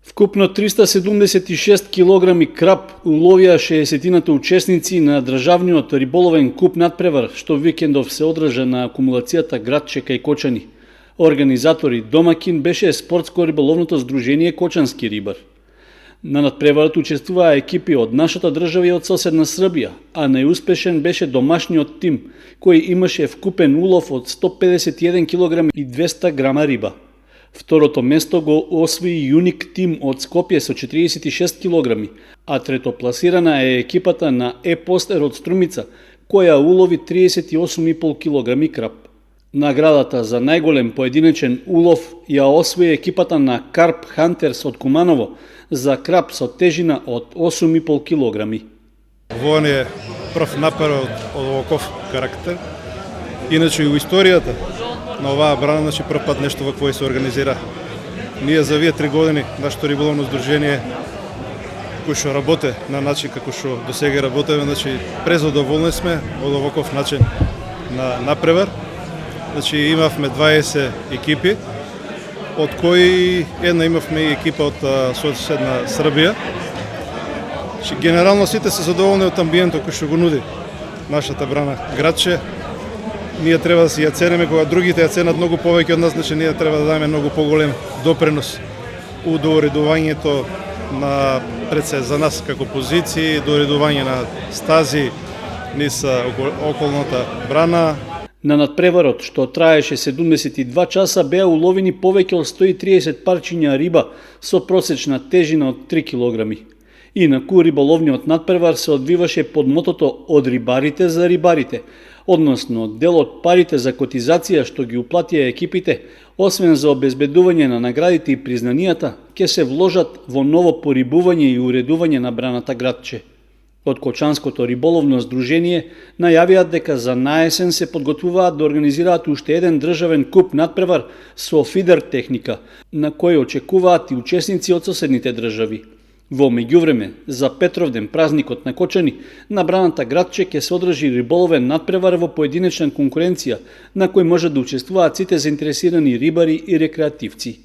Вкупно 376 килограми краб уловија 60-тината учесници на државниот риболовен куп надпревар, што викендов се одржа на акумулацијата Градче кај Кочани. Организатори домакин беше спортско-риболовното здружение Кочански рибар. На надпреварот учествуваа екипи од нашата држава и од соседна Србија, а најуспешен беше домашниот тим, кој имаше вкупен улов од 151 кг и 200 грама риба. Второто место го освои Юник тим од Скопје со 46 кг, а третопласирана е екипата на Е-Постер од Струмица, која улови 38,5 кг краб. Наградата за најголем поединечен улов ја освои екипата на Карп Хантерс од Куманово за краб со тежина од 8,5 кг. Во не е прв напор од оваков карактер. Иначе и у историјата на оваа брана, прв пат нешто вакво се организира. Ние за овие 3 години нашето риболовно здружение кој што работе на начин како што досега работеме, презадоволни сме од оваков начин на напревар. Имавме 20 екипи, од кои една имавме и екипа од соседна Србија. Генерално сите се задоволни од амбиентот кој што го нуди нашата брана Градче. Ние треба да си ја цениме кога другите ја ценат многу повеќе од нас, ние треба да дадеме многу поголем допринос у доуредувањето на пред се за нас како позиции, доуредување на стази низ околната брана. На надпреварот, што траеше 72 часа, беа уловени повеќе од 130 парчиња риба со просечна тежина од 3 кг. Инаку риболовниот надпревар се одвиваше под мотото од рибарите за рибарите, односно дел од парите за котизација што ги уплатија екипите, освен за обезбедување на наградите и признанијата, ќе се вложат во ново порибување и уредување на браната Градче. Од Кочанското риболовно здружение најавиат дека за наесен се подготвуваат да организираат уште еден државен куп надпревар со фидер техника, на кој очекуваат и учесници од соседните држави. Во меѓувреме, за Петровден, празникот на Кочани, на браната Градче ќе се одржи риболовен надпревар во поединечна конкуренција, на кој може да учествуваат сите заинтересирани рибари и рекреативци.